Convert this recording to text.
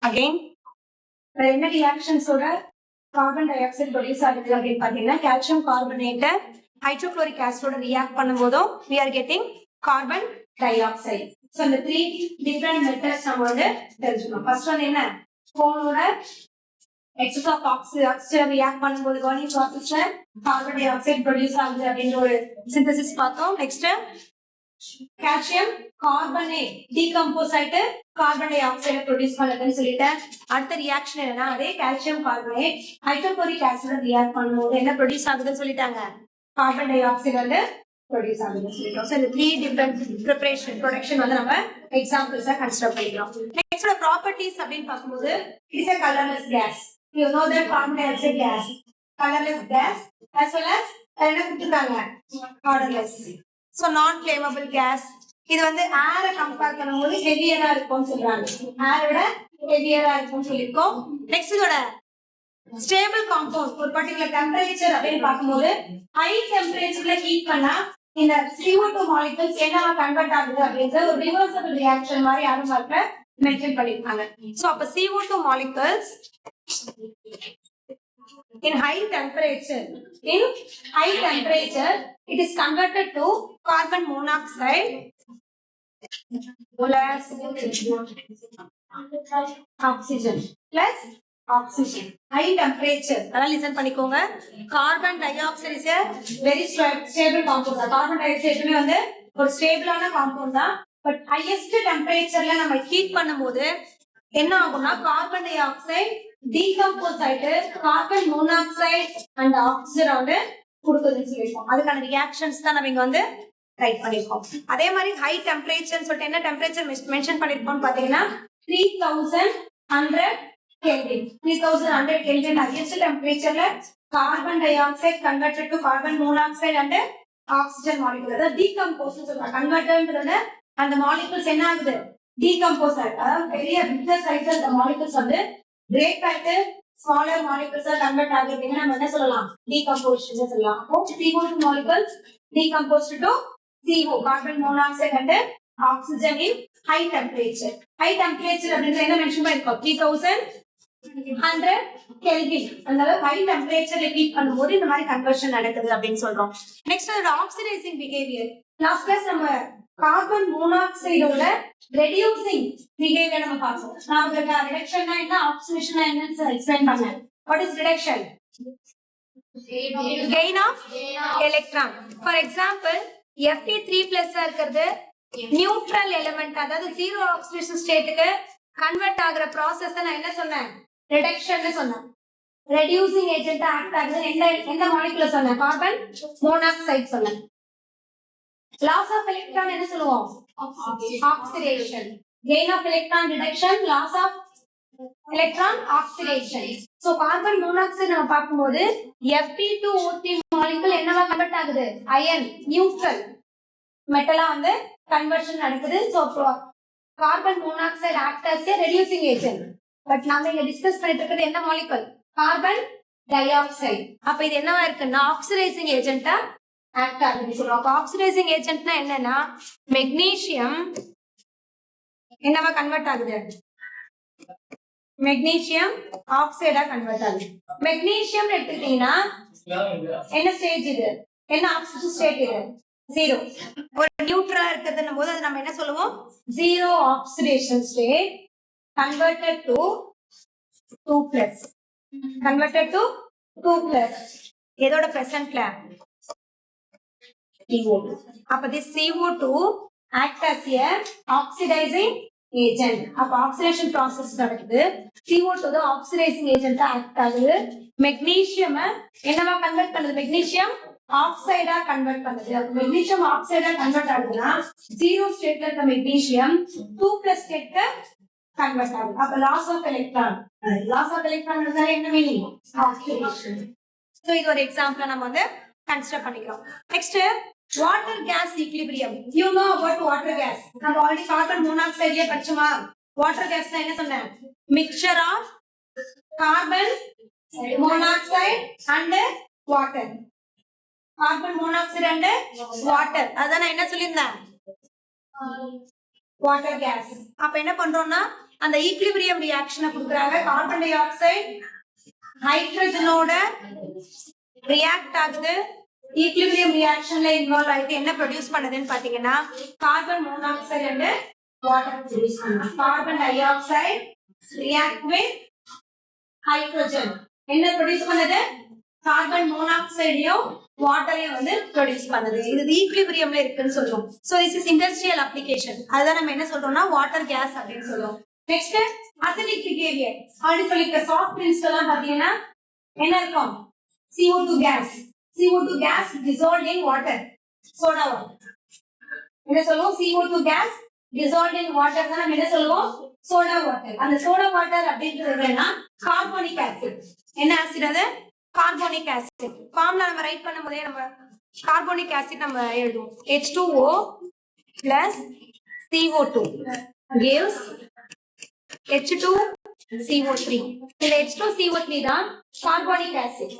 again என்ன ரியாக்ஷன்ஸோட carbon di oxide produce ஆகுது அப்படின்னு பாத்தீங்கன்னா கால்சியம் கார்பனேட்டை ஹைட்ரோகுளோரிக் ஆசிடோட ரியாக்ட் பண்ணும்போதும் we are getting carbon di oxide. So இந்த 3 டிஃபரெண்ட் மெத்தட்ஸ் நம்ம வந்து தெரிஞ்சுக்கணும். ஃபர்ஸ்ட் வந்து என்ன, ஃபோனோட எக்ஸஸ் ஆஃப் ஆக்சிஜன் ரியாக்ட் பண்ணும்போது கவர்னிங் ப்ராசஸ்ல கார்பன் டை ஆக்சைடு ப்ரொடியூஸ் ஆகுது அப்படின்ற ஒரு சிந்தசிஸ் பார்த்தோம். நெக்ஸ்ட் கால்சியம் கார்பனேட் டீகம்போஸ் ஆயிட்டு கார்பன் டை ஆக்சைடை ப்ரொடியூஸ் பண்ணுதுன்னு சொல்லிட்டேன். அடுத்த ரியாக்ஷன் என்னன்னா, அதே calcium carbonate hydrochloric acid react பண்ணும்போது என்ன ப்ரொடியூஸ் ஆகுதுன்னு சொல்லிட்டாங்க, கார்பன் டை ஆக்சைடு வந்து ப்ரொடியூஸ் ஆகுதுன்னு சொல்லிட்டோம். ஸோ இந்த 3 டிஃபரெண்ட் ப்ரிப்பரேஷன் ப்ரொடக்ஷன் வந்து நம்ம எக்ஸாம்பிள்ஸா கன்சிடர் பண்ணிக்கிறோம். நெக்ஸ்ட் ப்ராப்பர்ட்டிஸ் அப்படின்னு பார்க்கும்போது it's a colorless gas. You know that carbon dioxide gas colorless gas as well as என்ன கொடுத்திருக்காங்க odorless. So non flammable gas. இது வந்து ஏரை கம்பேர் பண்ணும்போது ஹெவியரா இருக்கும்னு சொல்றாங்க. ஏரோட ஹெவியரா இருக்கும்னு சொல்லிருக்கோம். நெக்ஸ்ட் இதோட ஸ்டேபிள் காம்பவுண்ட் ஒரு பர்టిక్యులர் டெம்பரேச்சர் அப்படின்னு பார்க்கும்போது ஹை டெம்பரேச்சர்ல ஹீட் பண்ணா இந்த CO2 மாலிக்யூல்ஸ் என்னவா கன்வெர்ட் ஆகுது அப்படின்ற ஒரு ரிவர்சிபிள் ரியாக்ஷன் மாதிரி யாரும் பார்க்க மென்ஷன் பண்ணிருக்காங்க. சோ அப்ப CO2 molecules in high temperature it is converted to carbon monoxide plus oxygen high temperature அதெல்லாம் லிசன் பண்ணிக்கோங்க. Carbon di oxide is a very stable compound. Carbon di oxide வந்து ஒரு ஸ்டேபிளான compound தான். பட் ஹையஸ்ட் டெம்பரேச்சர்ல நம்ம heat பண்ணும்போது என்ன ஆகும்னா carbon di oxide decompose ஆயிட்டு கார்பன் மோனாக்சைடு அண்ட் ஆக்சிஜன் வந்து கொடுக்குதுன்னு சொல்லிருக்கோம். அதுக்கான ரியாக்ஷன்ஸ் தான் நம்ம இங்க வந்து ரைட் பண்ணிருக்கோம். அதே மாதிரி ஹை டெம்பரேச்சர் சொல்லிட்டு என்ன டெம்பரேச்சர் மென்ஷன் பண்ணிருக்கோம் பாத்தீங்கன்னா 3100 Kelvin. 3100 Kelvin highest temperature la carbon dioxide converted to carbon monoxide and oxygen molecule. That decompose சொல்றா convertedன்றத அந்த molecules என்ன ஆகுது decompose ஆகுது. பெரிய bigger size the molecules வந்து break ஆயிட்டு smaller molecules convert ஆகுதுன்னு நம்ம என்ன சொல்லலாம் decomposition சொல்லலாம். அப்போ CO2 molecules decomposed to CO carbon monoxide and oxygen in high temperature. High temperature அப்படிங்கறது என்ன மென்ஷன் பண்ணிருக்கோம் 3100 Kelvin. அதனால high temperature ஹீட் பண்ணும்போது இந்த மாதிரி கன்வர்ஷன் நடக்குது அப்படின்னு சொல்றோம். நெக்ஸ்ட் ஒரு ஆக்சிடைசிங் பிஹேவியர். லாஸ்ட் கிளாஸ் நம்ம கார்பன் மோனாக்சைடோட ரெடியூசிங் பிஹேவியர் நம்ம பார்த்தோம். நான் உங்களுக்கு ரிடக்ஷன்னா என்ன ஆக்சிடேஷன்னா என்னன்னு எக்ஸ்பிளைன் பண்ணேன். What is reduction? gain of electron. For example Fe3+ இருக்கிறது நியூட்ரல் எலிமெண்ட், அதாவது ஜீரோ ஆக்சிடேஷன் ஸ்டேட்டுக்கு கன்வெர்ட் ஆகுற ப்ராசஸ் நான் என்ன சொன்னேன் ரிடக்ஷன் சொன்னேன். ரெடியூசிங் ஏஜென்ட் ஆக்ட் ஆகுது எந்த மாலிகுல சொன்னேன் கார்பன் மோனாக்சைடு சொன்னேன். லாஸ் ஆஃப் எலக்ட்ரான் என்ன சொல்லுவோம் oxidation. Gain of electron reduction, loss of electron oxidation. So carbon monoxide நம்ம பார்க்கும்போது Fe2O3 மாலிகுல் என்னவா கன்வெர்ட் ஆகுது அயன் நியூட்ரல் மெட்டலா வந்து கன்வர்ஷன் நடக்குது. So carbon monoxide act as a reducing agent. But நாம இங்க டிஸ்கஸ் பண்ணிட்டு இருக்கிறது என்ன மாலிகுல் கார்பன் டை ஆக்சைடு. அப்ப இது என்னவா இருக்குன்னா ஆக்சிடைசிங் ஏஜென்ட்டா ஆக்ட் ஆகுதுன்னு சொல்றோம். ஆக்சிடைசிங் ஏஜென்ட்னா என்னன்னா மெக்னீசியம் என்னவா கன்வெர்ட் ஆகுது மெக்னீசியம் ஆக்சைடா கன்வெர்ட் ஆகுது. மெக்னீசியம் எடுத்துக்கிட்டீங்கன்னா என்ன ஸ்டேஜ் இது, என்ன ஆக்சிஜன் ஸ்டேட் இது ஜீரோ. ஒரு நியூட்ரலா இருக்கிறதுன்னும் போது அது நம்ம என்ன சொல்லுவோம் zero oxidation state converted to 2+. converted to 2+. எதோட பிரசன்ட்ல CO2. அப்ப this CO2 act as a oxidizing agent. அப்ப ஆக்சிடேஷன் process நடக்குது. CO2 தான் ஆக்சிடைசிங் ஏஜென்ட்டா ஆக்ட் ஆகுது. மெக்னீசியம் என்னவா கன்வெர்ட் பண்ணுது மெக்னீசியம் ஆக்சைடா கன்வெர்ட் பண்ணுது. மெக்னீசியம் ஆக்சைடா கன்வெர்ட் ஆகுதுன்னா ஜீரோ ஸ்டேட்ல இருக்க மெக்னீசியம் 2+ ஸ்டேட்க்கு கன்வெர்ட் ஆகுது. அப்ப லாஸ் ஆஃப் எலக்ட்ரான் என்ன மீனிங் ஆக்சிடேஷன். சோ இது ஒரு எக்ஸாம்பிள் நம்ம வந்து கன்சிடர் பண்ணிக்கிறோம். Next water case equilibrium. You know about water case. நம்ம ஆல்ரெடி கார்பன் மோனாக்சைட்லயே படிச்சோமா. வாட்டர் கேஸ்னா என்ன சொன்னேன் mixture of carbon monoxide and water. Carbon monoxide and water அதான் நான் என்ன சொல்லியிருந்தேன் வாட்டர் கேஸ். அப்ப என்ன பண்றோம்னா அந்த ஈக்லிபிரியம் ரியாக்ஷனை கொடுக்குறாங்க. கார்பன் டை ஆக்சைடு ஹைட்ரஜனோட ரியாக்ட் ஆகுது. ஈக்லிபிரியம் ரியாக்ஷன்ல இன்வால்வ் ஆயிட்டு என்ன ப்ரொடியூஸ் பண்ணுதுன்னு பாத்தீங்கன்னா carbon monoxide and water produce பண்ணுது. Carbon di oxide react with hydrogen என்ன ப்ரொடியூஸ் பண்ணுது? கார்பன் மோனாக்சைடையும் வாட்டரையும் வந்து ப்ரொடியூஸ் பண்ணுது. இது ஈக்லிபிரியம்ல இருக்குன்னு சொல்றோம். So this is industrial application. அதுதான் நம்ம என்ன சொல்றோம்னா வாட்டர் கேஸ் அப்படின்னு சொல்றோம். Next acidic behaviour. ஆல்ரெடி சொல்லிருக்க சாஃப்ட் ட்ரிங்க்ஸ் எல்லாம் பாத்தீங்கன்னா என்ன இருக்கும்? CO2 gas. CO2 gas dissolved in water. Soda water. என்ன சொல்லுவோம்? CO2 gas dissolved in water தான் நம்ம என்ன சொல்லுவோம்? Soda water. அந்த சோடா வாட்டர் அப்படின்றது என்னன்னா கார்போனிக் ஆசிட். என்ன ஆசிட் அது? Carbonic acid. ஃபார்முலா நம்ம ரைட் பண்ணும்போதே நம்ம கார்போனிக் ஆசிட் நம்ம எழுதுவோம். H2O plus CO2 gives H2CO3. இந்த H2CO3 தான் கார்போனிக் ஆசிட்.